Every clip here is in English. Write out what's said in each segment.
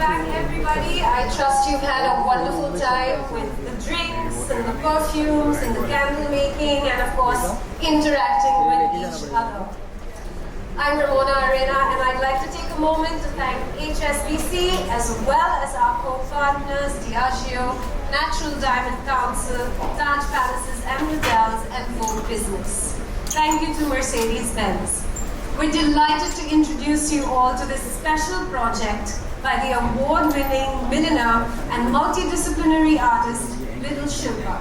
back, everybody. I trust you've had a wonderful time with the drinks and the perfumes and the candle making and, of course, interacting with each other. I'm Ramona Arena, and I'd like to take a moment to thank HSBC as well as our co-partners, Diageo, Natural Diamond Council, Taj Palaces and Hotels, and Vogue Business. Thank you to Mercedes Benz. We're delighted to introduce you all to this special project by the award-winning milliner and multidisciplinary artist, Little Shilpa.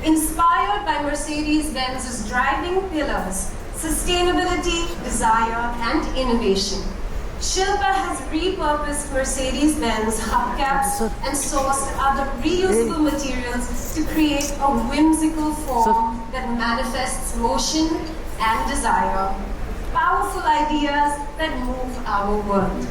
Inspired by Mercedes-Benz's driving pillars, sustainability, desire, and innovation, Shilpa has repurposed Mercedes-Benz hubcaps and sourced other reusable materials to create a whimsical form that manifests motion and desire. Powerful ideas that move our world.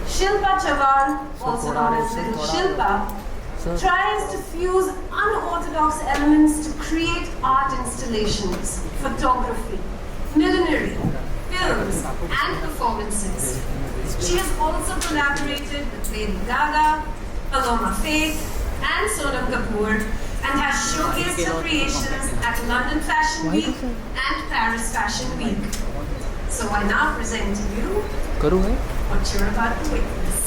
Shilpa Chavan, also known as Little Shilpa, tries to fuse unorthodox elements to create art installations, photography, millinery, films, and performances. She has also collaborated with Lady Gaga, Paloma Faith, and Sonam Kapoor, and has showcased her creations at London Fashion Week and Paris Fashion Week. So I now present to you what you're about to witness.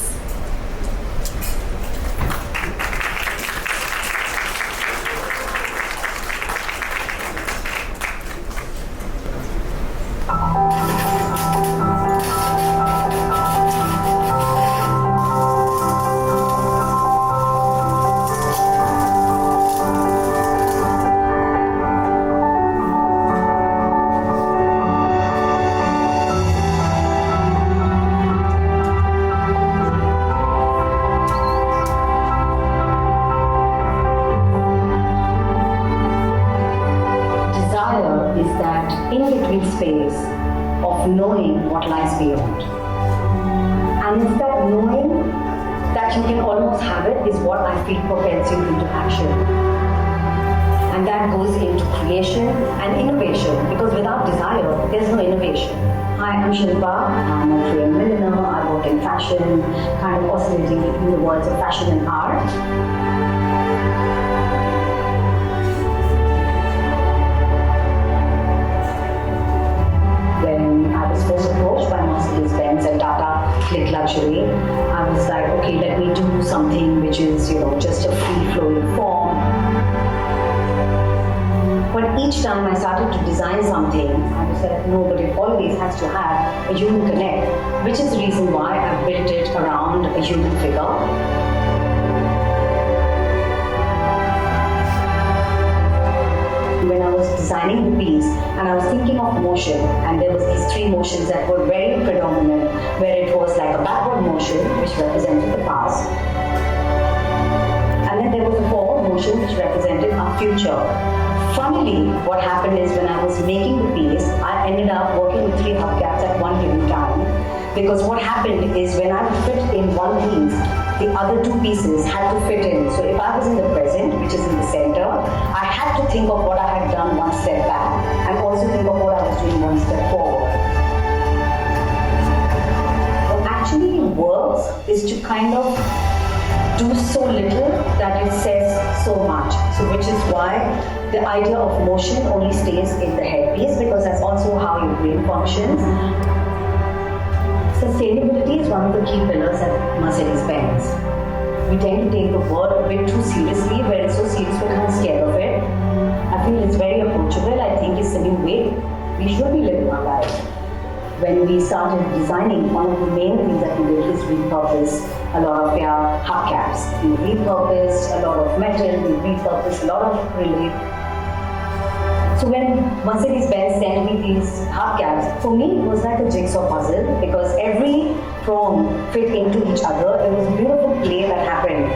in-between space of knowing what lies beyond. And it's that knowing that you can almost have it is what I feel propels you into action. And that goes into creation and innovation, because without desire, there's no innovation. Hi, I'm Shilpa. I'm a trained milliner. I work in fashion, kind of oscillating between the worlds of fashion and art. When I was first approached by Mercedes Benz and Tata Little Luxury, I was like, okay, let me do something which is, just a free-flowing form. But each time I started to design something, I was like, no, but it always has to have a human connect, which is the reason why I built it around a human figure. When I was designing the piece and I was thinking of motion, and there was these three motions that were very predominant, where it was like a backward motion which represented the past, and then there was a forward motion which represented our future. Funnily, what happened is when I was making the piece, I ended up working with 3 hubcaps at one given time, because what happened is when I would fit in one piece, the other 2 pieces had to fit in. So if I was in the present, which is in the center, I had to think of what I had done one step back, and also think of what I was doing one step forward. What actually works is to kind of do so little that it says so much. So which is why the idea of motion only stays in the headpiece, because that's also how your brain functions. Sustainability is one of the key pillars at Mercedes Benz. We tend to take the word a bit too seriously, where it's so serious we're kind of scared of it. I feel it's very approachable. I think it's the new way we should be living our lives. When we started designing, one of the main things that we did is repurpose a lot of their hubcaps. We repurposed a lot of metal, we repurposed a lot of acrylic. So when Mercedes-Benz sent me these hubcaps, for me it was like a jigsaw puzzle, because every prong fit into each other. It was a beautiful play that happened.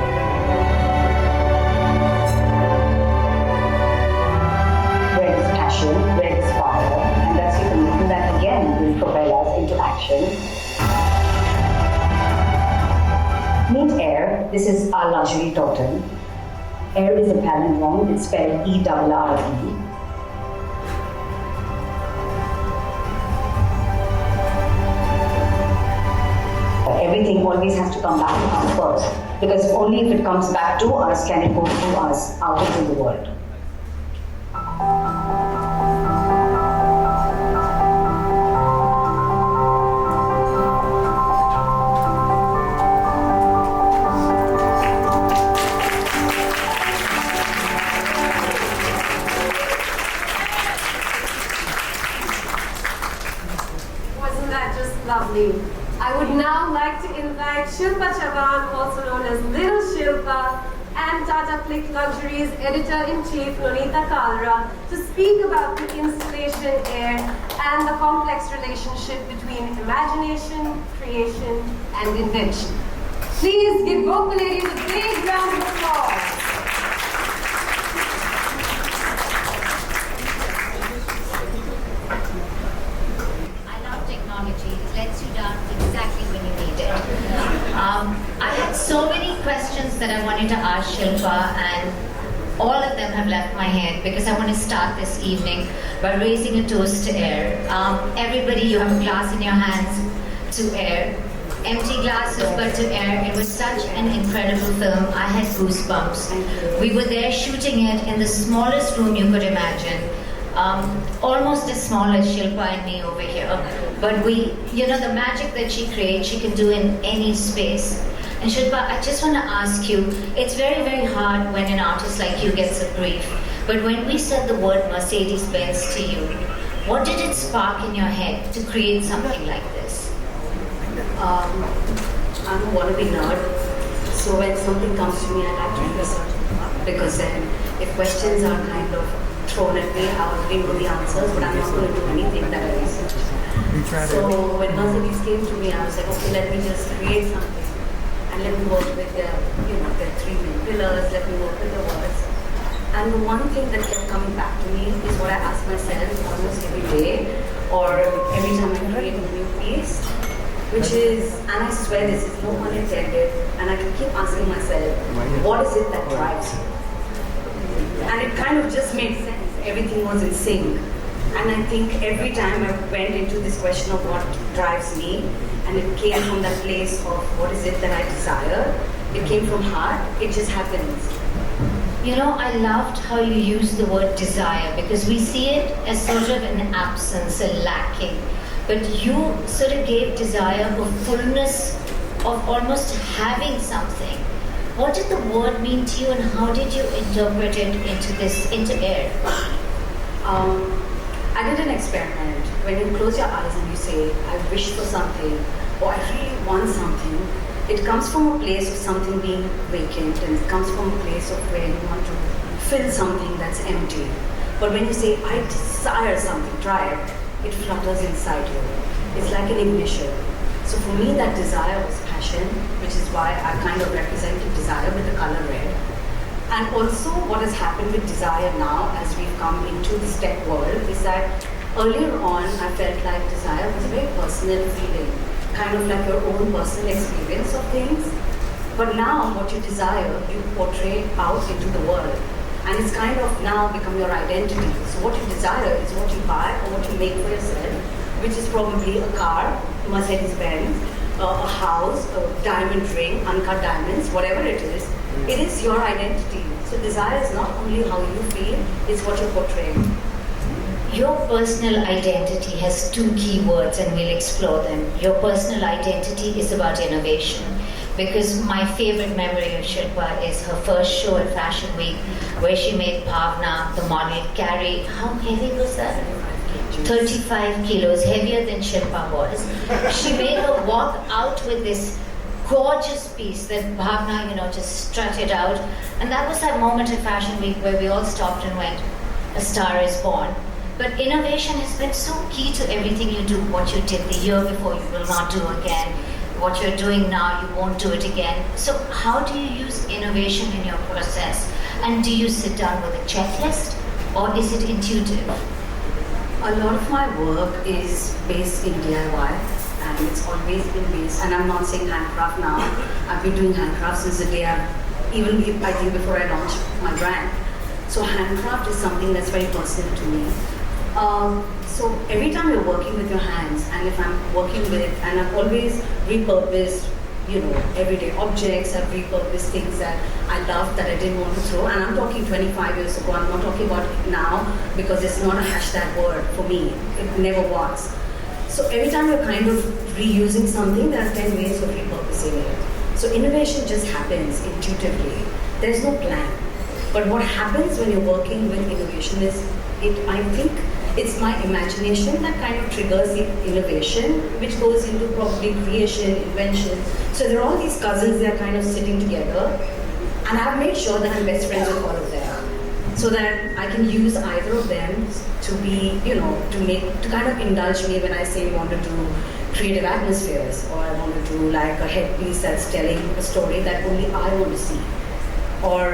Where is passion, where is power, and that's the only thing that again will propel us into action. Meet Air. This is our luxury totem. Air is a palindrome. It's spelled E-R-R-E. everything always has to come back to us first. Because only if it comes back to us can it go through us out into the world. Lovely. I would now like to invite Shilpa Chavan, also known as Little Shilpa, and Tata Click Luxuries Editor-in-Chief Nonita Kalra to speak about the installation Air and the complex relationship between imagination, creation, and invention. Please give both the ladies a big round of applause. I had so many questions that I wanted to ask Shilpa, and all of them have left my head because I want to start this evening by raising a toast to air. Everybody, you have a glass in your hands to air. Empty glasses, but to air. It was such an incredible film. I had goosebumps. We were there shooting it in the smallest room you could imagine. Almost as small as Shilpa and me over here. But the magic that she creates, she can do in any space. And Shilpa, I just want to ask you, it's very, very hard when an artist like you gets a brief. But when we said the word Mercedes Benz to you, what did it spark in your head to create something like this? I'm a wannabe nerd. So when something comes to me, I like to research it. Because then, if questions are kind of thrown at me, I already know the answers, but I'm not going to do anything that I research. So when Mercedes came to me, I was like, okay, let me just create something, and let me work with their three main pillars. Let me work with the words. And the one thing that kept coming back to me is what I ask myself almost every day, or every time I create a new piece, which is, and I swear this is no pun intended, and I keep asking myself, what is it that drives you? And it kind of just made sense. Everything was in sync. And I think every time I went into this question of what drives me, and it came from that place of what is it that I desire, it came from heart, it just happens. You know, I loved how you used the word desire, because we see it as sort of an absence, a lacking. But you sort of gave desire a fullness of almost having something. What did the word mean to you, and how did you interpret it into air? I did an experiment. When you close your eyes and you say, I wish for something, or I really want something, it comes from a place of something being vacant, and it comes from a place of where you want to fill something that's empty. But when you say, I desire something, try it, it flutters inside you. It's like an ignition. So for me, that desire was passion, which is why I kind of represented desire with the color red. And also what has happened with desire now as we've come into this tech world is that earlier on I felt like desire was a very personal feeling, kind of like your own personal experience of things. But now what you desire, you portray out into the world. And it's kind of now become your identity. So what you desire is what you buy or what you make for yourself, which is probably a car, Mercedes Benz, a house, a diamond ring, uncut diamonds, whatever it is your identity. So desire is not only how you feel, it's what you're portraying. Your personal identity has two key words, and we'll explore them. Your personal identity is about innovation, because my favorite memory of Shilpa is her first show at Fashion Week, where she made Bhavna, the model, carry, how heavy was that? 35 kilos, heavier than Shilpa was. She made her walk out with this gorgeous piece that Bhavna, just strutted out. And that was that moment at Fashion Week where we all stopped and went, a star is born. But innovation has been so key to everything you do. What you did the year before, you will not do again. What you're doing now, you won't do it again. So how do you use innovation in your process? And do you sit down with a checklist, or is it intuitive? A lot of my work is based in DIY, and it's always been based, and I'm not saying handcraft now. I've been doing handcraft since the day I think before I launched my brand. So handcraft is something that's very personal to me. So every time you're working with your hands, and if I'm working with, and I've always repurposed everyday objects. I've repurposed things that I loved that I didn't want to throw. And I'm talking 25 years ago. I'm not talking about it now because it's not a hashtag word for me. It never was. So every time you're kind of reusing something, there are 10 ways of repurposing it. So innovation just happens intuitively. There's no plan. But what happens when you're working with innovation is, I think it's my imagination that kind of triggers the innovation, which goes into probably creation, invention. So there are all these cousins that are kind of sitting together, and I've made sure that I'm best friends with all of them, so that I can use either of them to be, to kind of indulge me when I say I want to do creative atmospheres, or I want to do like a headpiece that's telling a story that only I want to see, or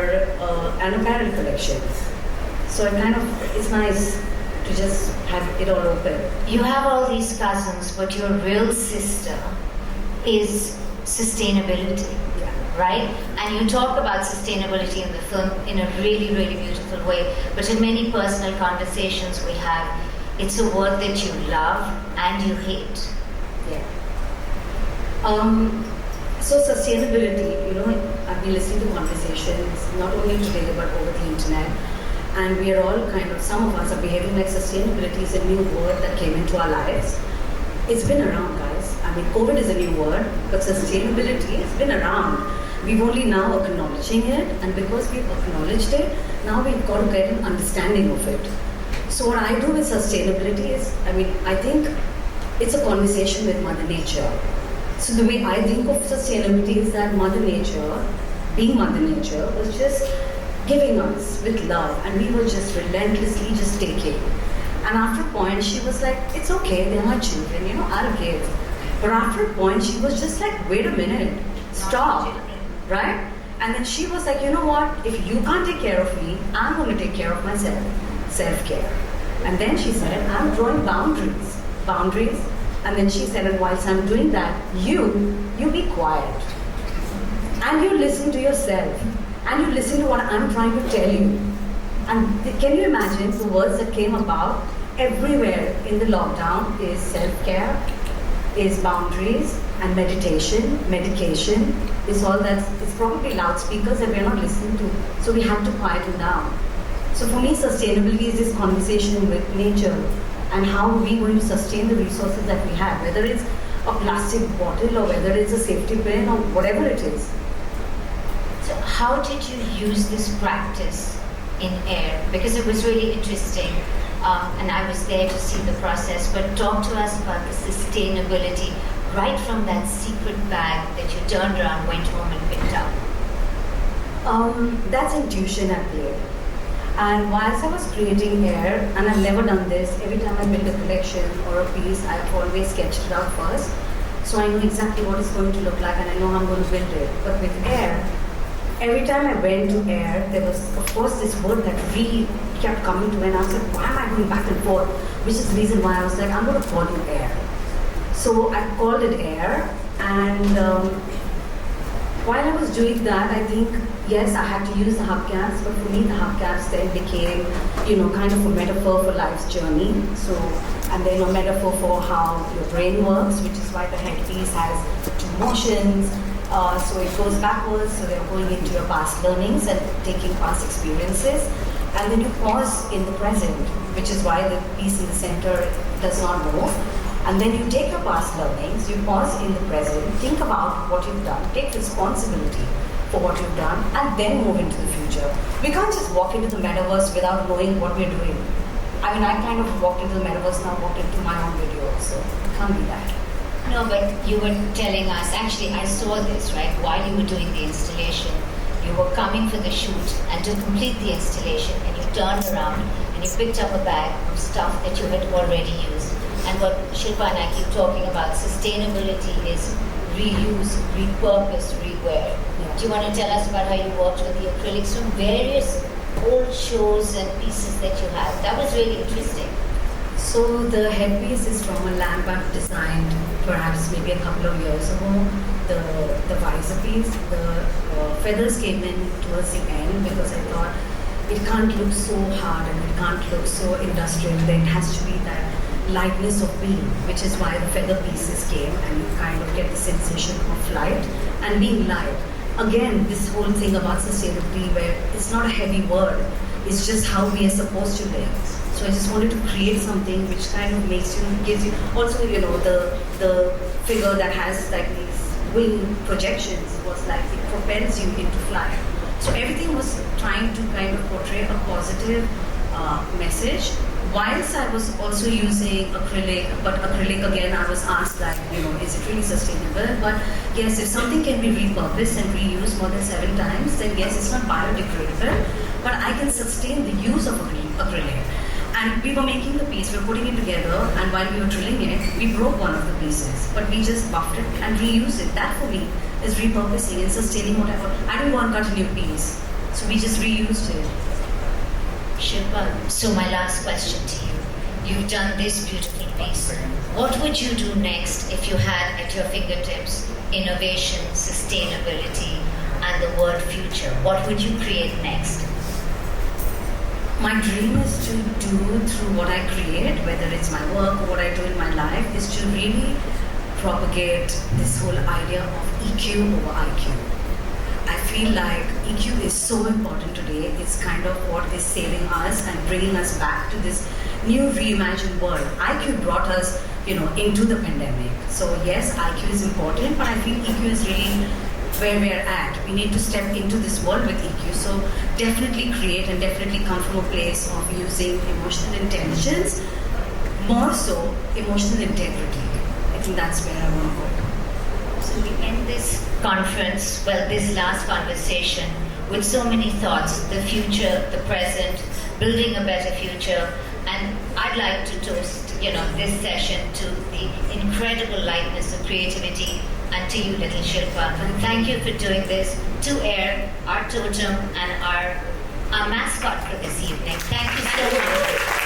an apparel collection. So it's nice to just have it all open. You have all these cousins, but your real sister is sustainability, right? And you talk about sustainability in the film in a really, really beautiful way. But in many personal conversations we have, it's a word that you love and you hate. Yeah. So sustainability, I've been listening to conversations, not only today, but over the internet. And we are all some of us are behaving like sustainability is a new word that came into our lives. It's been around, guys. I mean, COVID is a new word, but sustainability has been around. We've only now acknowledging it, and because we've acknowledged it, now we've got to get an understanding of it. So what I do with sustainability is, I think it's a conversation with Mother Nature. So the way I think of sustainability is that Mother Nature, being Mother Nature, was just giving us with love, and we were just relentlessly just taking. And after a point, she was like, it's okay, they're my children, I'll give. But after a point, she was just like, wait a minute, stop, right? And then she was like, you know what, if you can't take care of me, I'm going to take care of myself, self-care. And then she said, I'm drawing boundaries. And then she said, and whilst I'm doing that, you be quiet. And you listen to yourself. And you listen to what I'm trying to tell you. And can you imagine the words that came about everywhere in the lockdown is self-care, is boundaries, and meditation, medication, is all it's probably loudspeakers that we're not listening to. So we have to quieten down. So for me, sustainability is this conversation with nature and how are we going to sustain the resources that we have, whether it's a plastic bottle or whether it's a safety pin or whatever it is. So how did you use this practice in air? Because it was really interesting, and I was there to see the process, but talk to us about the sustainability right from that secret bag that you turned around, went home and picked up. That's intuition at play. And whilst I was creating air, and I've never done this, every time I build a collection or a piece, I've always sketched it out first. So I know exactly what it's going to look like and I know how I'm going to build it. But with air, every time I went to air, there was, of course, this word that really kept coming to me, and I was like, why am I going back and forth? Which is the reason why I was like, I'm going to call it air. So I called it air, and while I was doing that, I think, yes, I had to use the hubcaps, but for me, the hubcaps then became, kind of a metaphor for life's journey. So, and then a metaphor for how your brain works, which is why the headpiece has two motions. So it goes backwards, so they're going into your past learnings and taking past experiences. And then you pause in the present, which is why the piece in the center does not move. And then you take your past learnings, you pause in the present, think about what you've done, take responsibility for what you've done, and then move into the future. We can't just walk into the metaverse without knowing what we're doing. I kind of walked into the metaverse, now walked into my own video, so it can't be that. No, but you were telling us, actually I saw this, right, while you were doing the installation. You were coming for the shoot, and to complete the installation, and you turned around and you picked up a bag of stuff that you had already used. And what Shilpa and I keep talking about, sustainability is reuse, repurpose, rewear. Yeah. Do you want to tell us about how you worked with the acrylics from various old shows and pieces that you had? That was really interesting. So the headpiece is from a lamp I've designed perhaps maybe a couple of years ago. The visor piece, the feathers came in towards the end because I thought it can't look so hard and it can't look so industrial. There has to be that lightness of being, which is why the feather pieces came, and you kind of get the sensation of flight and being light. Again, this whole thing about sustainability, where it's not a heavy word, it's just how we are supposed to live. So I just wanted to create something which kind of makes you, gives you, also, you know, the figure that has like these wing projections was like, it propels you into flight. So everything was trying to kind of portray a positive message, whilst I was also using acrylic, but acrylic again, I was asked that, you know, is it really sustainable? But yes, if something can be repurposed and reused more than 7 times, then yes, it's not biodegradable, but I can sustain the use of acrylic. And we were making the piece, we were putting it together, and while we were drilling it, we broke one of the pieces, but we just buffed it and reused it. That for me is repurposing and sustaining whatever. I didn't go and cut a new piece, so we just reused it. Shilpa, so my last question to you. You've done this beautiful piece. What would you do next if you had at your fingertips innovation, sustainability, and the word future? What would you create next? My dream is to do through what I create, whether it's my work or what I do in my life, is to really propagate this whole idea of EQ over IQ. I feel like EQ is so important today. It's kind of what is saving us and bringing us back to this new reimagined world. IQ brought us, you know, into the pandemic. So yes, IQ is important, but I feel EQ is really where we're at. We need to step into this world with EQ. So definitely create and definitely come from a place of using emotional intelligence, more so emotional integrity. I think that's where I want to go. So we end this conference, well, this last conversation, with so many thoughts: the future, the present, building a better future. And I'd like to toast, you know, this session to the incredible lightness of creativity, and to you, Little Shilpa. Thank you for doing this. To Air, our totem and our mascot for this evening. Thank you so much.